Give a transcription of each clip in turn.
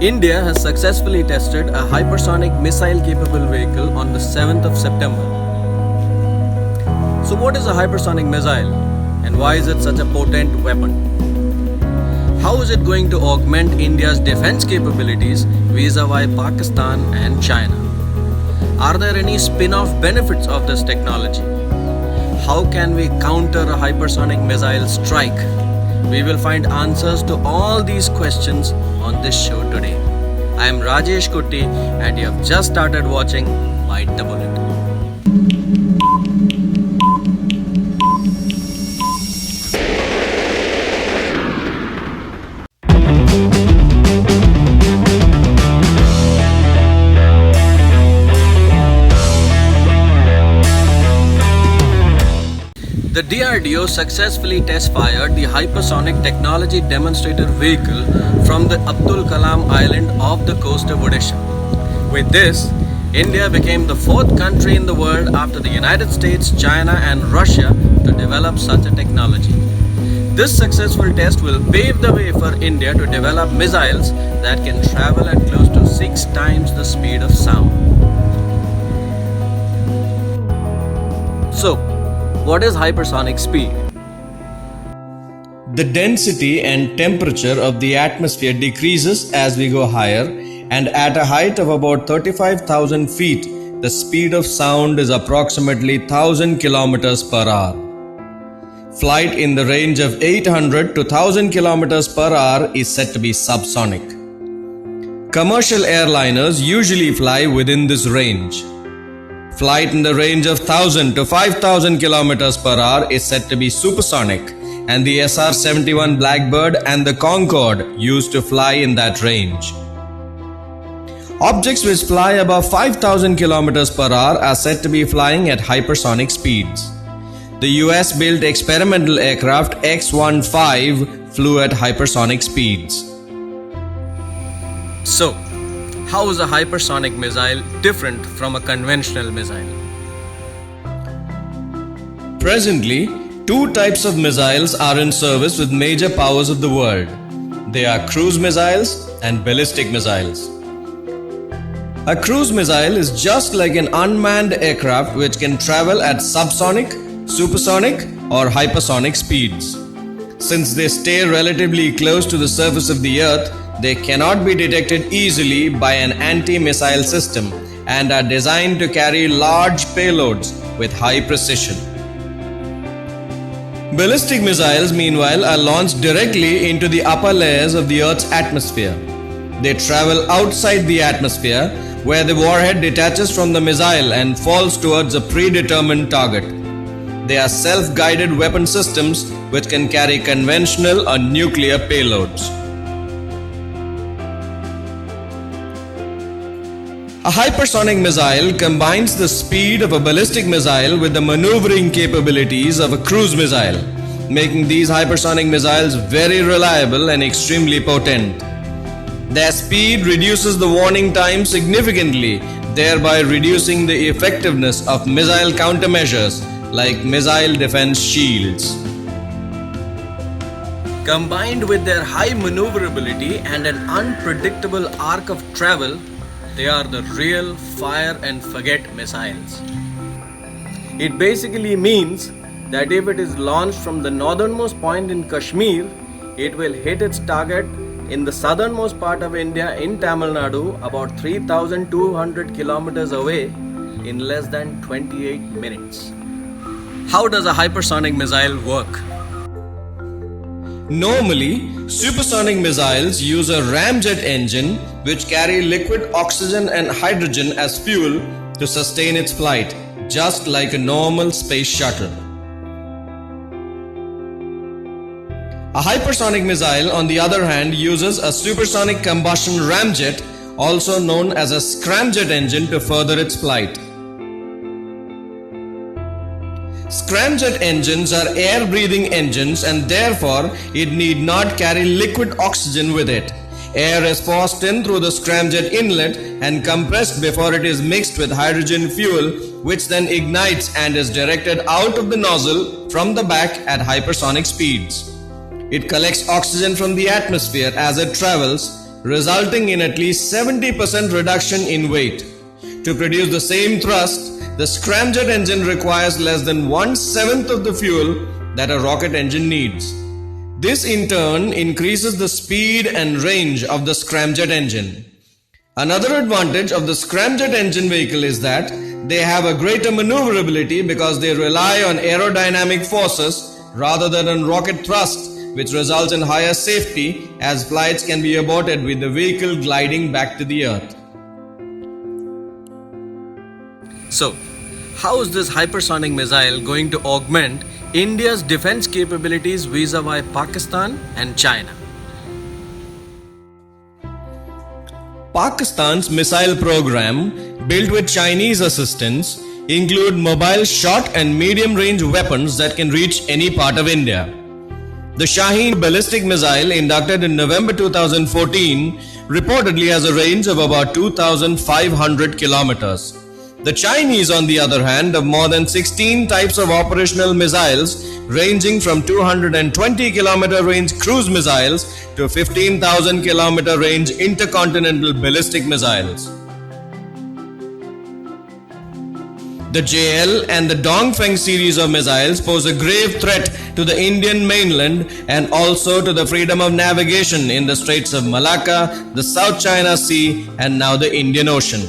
India has successfully tested a hypersonic missile-capable vehicle on the 7th of September. So what is a hypersonic missile and why is it such a potent weapon? How is it going to augment India's defense capabilities vis-a-vis Pakistan and China? Are there any spin-off benefits of this technology? How can we counter a hypersonic missile strike? We will find answers to all these questions on this show today. I am Rajesh Kutti and you have just started watching Bite the Bullet. The DRDO successfully test-fired the hypersonic technology demonstrator vehicle from the Abdul Kalam Island off the coast of Odisha. With this, India became the fourth country in the world after the United States, China and Russia to develop such a technology. This successful test will pave the way for India to develop missiles that can travel at close to 6 times the speed of sound. So, what is hypersonic speed? The density and temperature of the atmosphere decreases as we go higher, and at a height of about 35,000 feet, the speed of sound is approximately 1000 kilometers per hour. Flight in the range of 800 to 1000 kilometers per hour is said to be subsonic. Commercial airliners usually fly within this range. Flight in the range of 1000 to 5000 kilometers per hour is said to be supersonic, and the SR-71 Blackbird and the Concorde used to fly in that range. Objects which fly above 5000 kilometers per hour are said to be flying at hypersonic speeds. The US-built experimental aircraft X-15 flew at hypersonic speeds. So, how is a hypersonic missile different from a conventional missile? Presently, two types of missiles are in service with major powers of the world. They are cruise missiles and ballistic missiles. A cruise missile is just like an unmanned aircraft which can travel at subsonic, supersonic or hypersonic speeds. Since they stay relatively close to the surface of the earth, they cannot be detected easily by an anti-missile system and are designed to carry large payloads with high precision. Ballistic missiles, meanwhile, are launched directly into the upper layers of the Earth's atmosphere. They travel outside the atmosphere, where the warhead detaches from the missile and falls towards a predetermined target. They are self-guided weapon systems which can carry conventional or nuclear payloads. A hypersonic missile combines the speed of a ballistic missile with the maneuvering capabilities of a cruise missile, making these hypersonic missiles very reliable and extremely potent. Their speed reduces the warning time significantly, thereby reducing the effectiveness of missile countermeasures like missile defense shields. Combined with their high maneuverability and an unpredictable arc of travel, they are the real fire and forget missiles. It basically means that if it is launched from the northernmost point in Kashmir, it will hit its target in the southernmost part of India in Tamil Nadu about 3200 kilometers away in less than 28 minutes. How does a hypersonic missile work? Normally, supersonic missiles use a ramjet engine which carry liquid oxygen and hydrogen as fuel to sustain its flight, just like a normal space shuttle. A hypersonic missile, on the other hand, uses a supersonic combustion ramjet, also known as a scramjet engine, to further its flight. Scramjet engines are air-breathing engines and therefore it need not carry liquid oxygen with it. Air is forced in through the scramjet inlet and compressed before it is mixed with hydrogen fuel, which then ignites and is directed out of the nozzle from the back at hypersonic speeds. It collects oxygen from the atmosphere as it travels resulting in at least 70% reduction in weight. To produce the same thrust, the scramjet engine requires less than 1/7 of the fuel that a rocket engine needs. This in turn increases the speed and range of the scramjet engine. Another advantage of the scramjet engine vehicle is that they have a greater maneuverability because they rely on aerodynamic forces rather than on rocket thrust, which results in higher safety as flights can be aborted with the vehicle gliding back to the earth. So, how is this hypersonic missile going to augment India's defense capabilities vis-a-vis Pakistan and China? Pakistan's missile program, built with Chinese assistance, include mobile short and medium range weapons that can reach any part of India. The Shaheen ballistic missile, inducted in November 2014, reportedly has a range of about 2,500 kilometers. The Chinese, on the other hand, have more than 16 types of operational missiles, ranging from 220 kilometer range cruise missiles to 15,000 kilometer range intercontinental ballistic missiles. The JL and the Dongfeng series of missiles pose a grave threat to the Indian mainland and also to the freedom of navigation in the Straits of Malacca, the South China Sea, and now the Indian Ocean.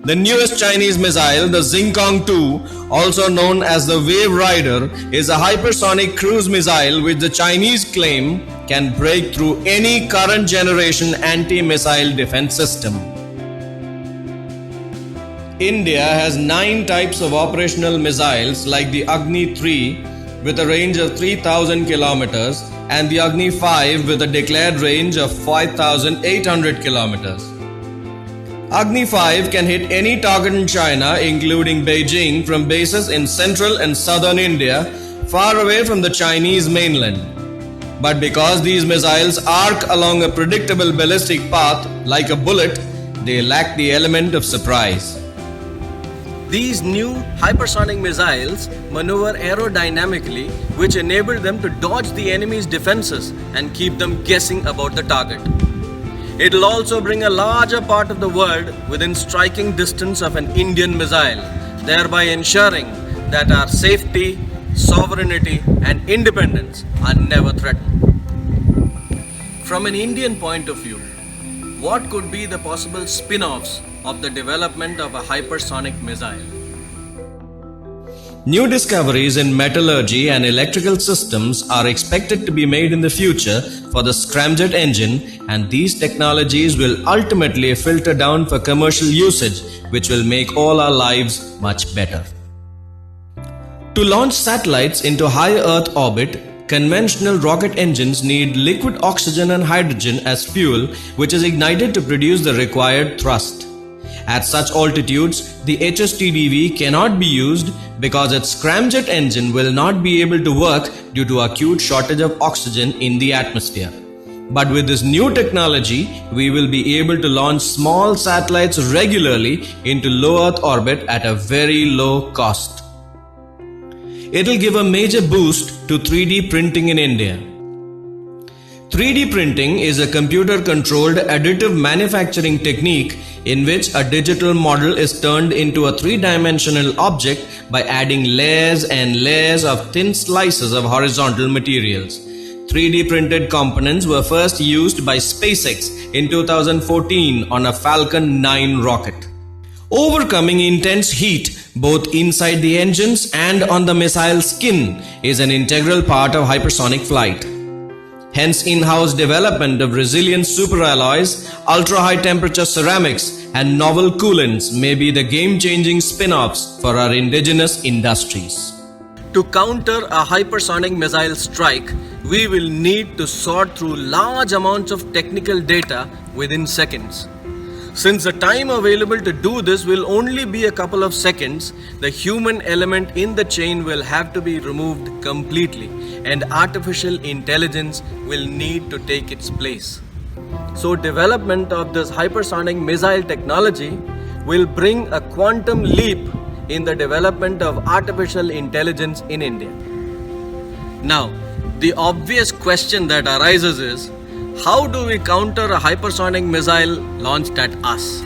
The newest Chinese missile, the Xingkong 2, also known as the Wave Rider, is a hypersonic cruise missile which the Chinese claim can break through any current generation anti-missile defense system. India has 9 types of operational missiles like the Agni 3 with a range of 3,000 kilometers and the Agni 5 with a declared range of 5,800 kilometers. Agni 5 can hit any target in China, including Beijing, from bases in central and southern India, far away from the Chinese mainland. But because these missiles arc along a predictable ballistic path like a bullet, they lack the element of surprise. These new hypersonic missiles maneuver aerodynamically, which enable them to dodge the enemy's defenses and keep them guessing about the target. It will also bring a larger part of the world within striking distance of an Indian missile, thereby ensuring that our safety, sovereignty, and independence are never threatened. From an Indian point of view, what could be the possible spin-offs of the development of a hypersonic missile? New discoveries in metallurgy and electrical systems are expected to be made in the future for the scramjet engine, and these technologies will ultimately filter down for commercial usage, which will make all our lives much better. To launch satellites into high Earth orbit, conventional rocket engines need liquid oxygen and hydrogen as fuel, which is ignited to produce the required thrust. At such altitudes, the HSTDV cannot be used because its scramjet engine will not be able to work due to acute shortage of oxygen in the atmosphere. But with this new technology, we will be able to launch small satellites regularly into low Earth orbit at a very low cost. It will give a major boost to 3D printing in India. 3D printing is a computer-controlled additive manufacturing technique in which a digital model is turned into a 3-dimensional object by adding layers and layers of thin slices of horizontal materials. 3D printed components were first used by SpaceX in 2014 on a Falcon 9 rocket. Overcoming intense heat both inside the engines and on the missile skin is an integral part of hypersonic flight. Hence, in-house development of resilient superalloys, ultra-high temperature ceramics, and novel coolants may be the game-changing spin-offs for our indigenous industries. To counter a hypersonic missile strike, we will need to sort through large amounts of technical data within seconds. Since the time available to do this will only be a couple of seconds, the human element in the chain will have to be removed completely, and artificial intelligence will need to take its place. So development of this hypersonic missile technology will bring a quantum leap in the development of artificial intelligence in India. Now, the obvious question that arises is, How do we counter a hypersonic missile launched at us?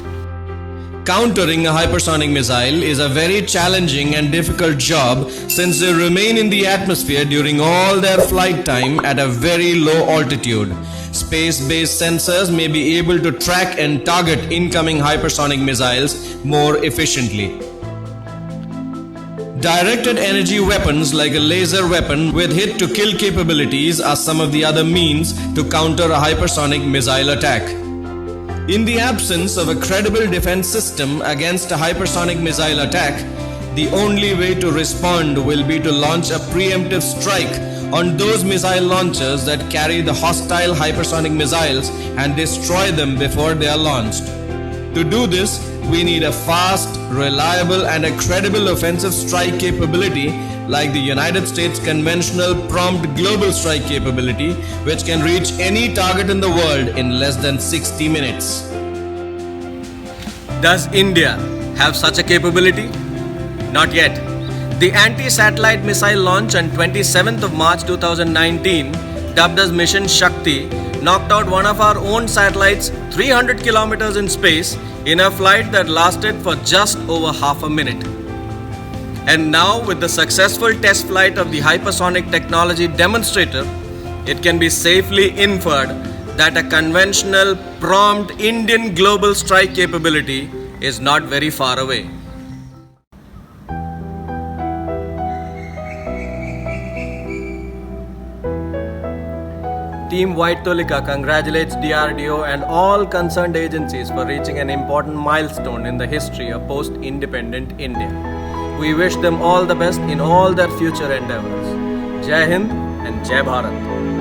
Countering a hypersonic missile is a very challenging and difficult job since they remain in the atmosphere during all their flight time at a very low altitude. Space-based sensors may be able to track and target incoming hypersonic missiles more efficiently. Directed energy weapons like a laser weapon with hit-to-kill capabilities are some of the other means to counter a hypersonic missile attack. In the absence of a credible defense system against a hypersonic missile attack, the only way to respond will be to launch a preemptive strike on those missile launchers that carry the hostile hypersonic missiles and destroy them before they are launched. To do this, we need a fast, reliable, and a credible offensive strike capability like the United States conventional prompt global strike capability, which can reach any target in the world in less than 60 minutes. Does India have such a capability? Not yet. The anti-satellite missile launch on 27th of March 2019, dubbed as Mission Shakti, knocked out one of our own satellites 300 kilometers in space in a flight that lasted for just over half a minute. And now, with the successful test flight of the hypersonic technology demonstrator, it can be safely inferred that a conventional prompt Indian global strike capability is not very far away. Team White Tulika congratulates DRDO and all concerned agencies for reaching an important milestone in the history of post-independent India. We wish them all the best in all their future endeavors. Jai Hind and Jai Bharat.